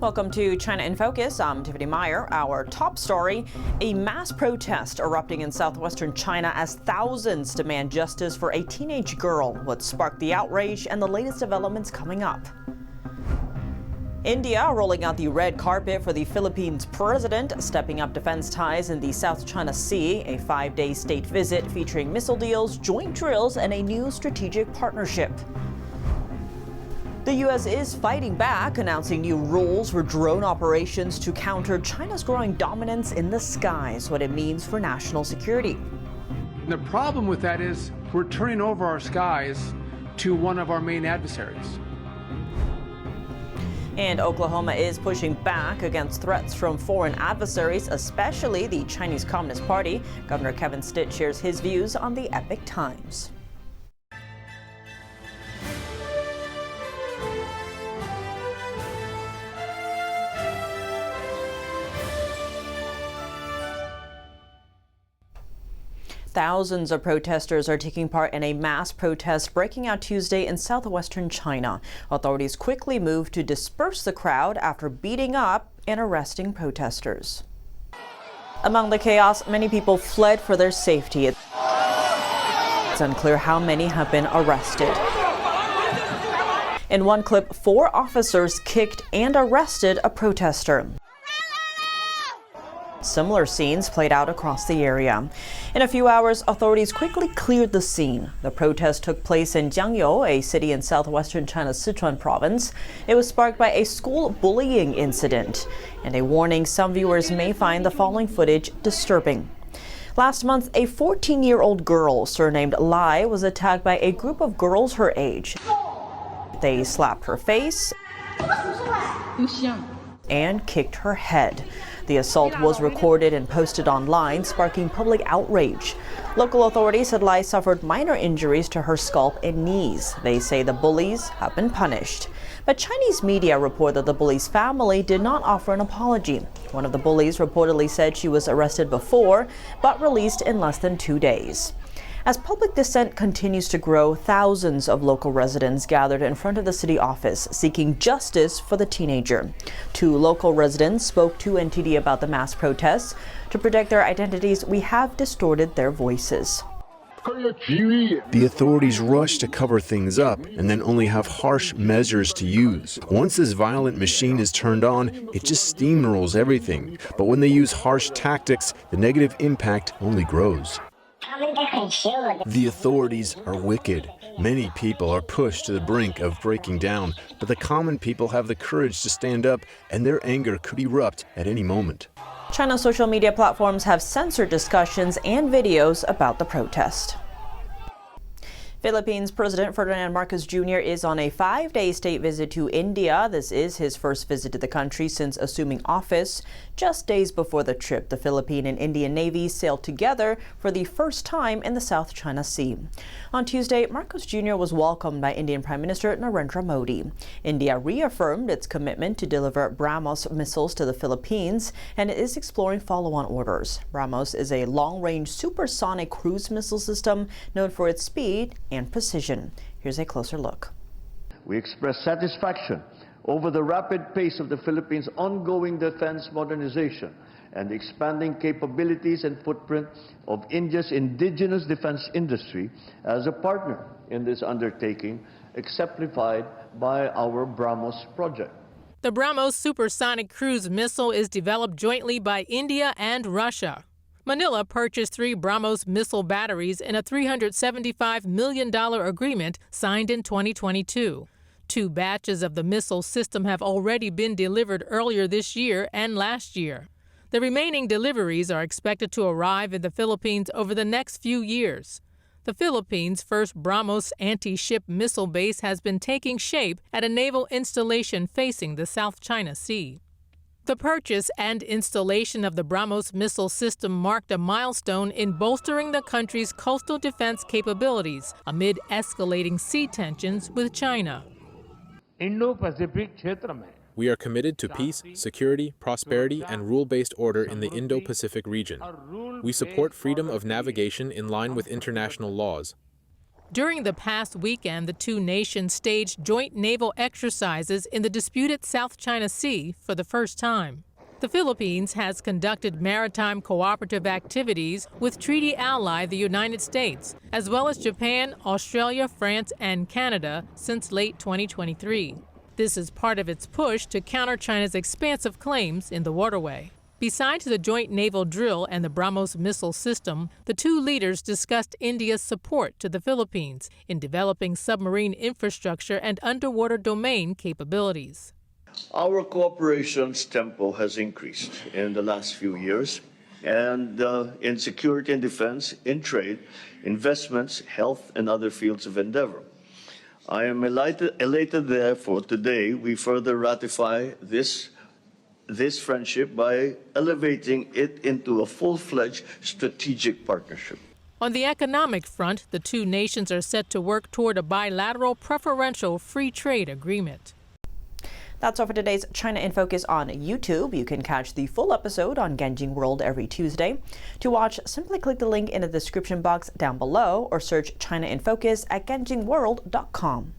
Welcome to China in Focus. I'm Tiffany Meyer. Our top story, a mass protest erupting in southwestern China as thousands demand justice for a teenage girl. What sparked the outrage and the latest developments coming up. India rolling out the red carpet for the Philippines president, stepping up defense ties in the South China Sea, a 5-day state visit featuring missile deals, joint drills, and a new strategic partnership. The U.S. is fighting back, announcing new rules for drone operations to counter China's growing dominance in the skies, what it means for national security. The problem with that is we're turning over our skies to one of our main adversaries. And Oklahoma is pushing back against threats from foreign adversaries, especially the Chinese Communist Party. Governor Kevin Stitt shares his views on the Epoch Times. Thousands of protesters are taking part in a mass protest breaking out Tuesday in southwestern China. Authorities quickly moved to disperse the crowd after beating up and arresting protesters. Among the chaos, many people fled for their safety. It's unclear how many have been arrested. In one clip, 4 officers kicked and arrested a protester. Similar scenes played out across the area. In a few hours, authorities quickly cleared the scene. The protest took place in Jiangyou, a city in southwestern China's Sichuan province. It was sparked by a school bullying incident, and a warning some viewers may find the following footage disturbing. Last month, a 14-year-old girl surnamed Lai was attacked by a group of girls her age. They slapped her face and kicked her head. The assault was recorded and posted online, sparking public outrage. Local authorities said Lai suffered minor injuries to her scalp and knees. They say the bullies have been punished. But Chinese media report that the bully's family did not offer an apology. One of the bullies reportedly said she was arrested before, but released in less than 2 days. As public dissent continues to grow, thousands of local residents gathered in front of the city office seeking justice for the teenager. 2 local residents spoke to NTD about the mass protests. To protect their identities, we have distorted their voices. The authorities rush to cover things up and then only have harsh measures to use. Once this violent machine is turned on, it just steamrolls everything. But when they use harsh tactics, the negative impact only grows. The authorities are wicked. Many people are pushed to the brink of breaking down, but the common people have the courage to stand up, and their anger could erupt at any moment. China's social media platforms have censored discussions and videos about the protest. Philippines President Ferdinand Marcos Jr. is on a 5-day state visit to India. This is his first visit to the country since assuming office. Just days before the trip, the Philippine and Indian navies sailed together for the first time in the South China Sea. On Tuesday, Marcos Jr. was welcomed by Indian Prime Minister Narendra Modi. India reaffirmed its commitment to deliver BrahMos missiles to the Philippines, and it is exploring follow-on orders. BrahMos is a long-range supersonic cruise missile system known for its speed and precision. Here's a closer look. We express satisfaction over the rapid pace of the Philippines' ongoing defense modernization and the expanding capabilities and footprint of India's indigenous defense industry as a partner in this undertaking, exemplified by our BrahMos project. The BrahMos supersonic cruise missile is developed jointly by India and Russia. Manila purchased 3 BrahMos missile batteries in a $375 million agreement signed in 2022. 2 batches of the missile system have already been delivered earlier this year and last year. The remaining deliveries are expected to arrive in the Philippines over the next few years. The Philippines' first BrahMos anti-ship missile base has been taking shape at a naval installation facing the South China Sea. The purchase and installation of the BrahMos missile system marked a milestone in bolstering the country's coastal defense capabilities amid escalating sea tensions with China. We are committed to peace, security, prosperity, and rule-based order in the Indo-Pacific region. We support freedom of navigation in line with international laws. During the past weekend, the two nations staged joint naval exercises in the disputed South China Sea for the first time. The Philippines has conducted maritime cooperative activities with treaty ally the United States, as well as Japan, Australia, France, and Canada since late 2023. This is part of its push to counter China's expansive claims in the waterway. Besides the joint naval drill and the BrahMos missile system, the two leaders discussed India's support to the Philippines in developing submarine infrastructure and underwater domain capabilities. Our cooperation's tempo has increased in the last few years, and in security and defense, in trade, investments, health, and other fields of endeavor. I am elated therefore, today we further ratify this friendship by elevating it into a full-fledged strategic partnership. On the economic front, the two nations are set to work toward a bilateral preferential free trade agreement. That's all for today's China in Focus on YouTube. You can catch the full episode on Genjing World every Tuesday. To watch, simply click the link in the description box down below or search China in Focus at genjingworld.com.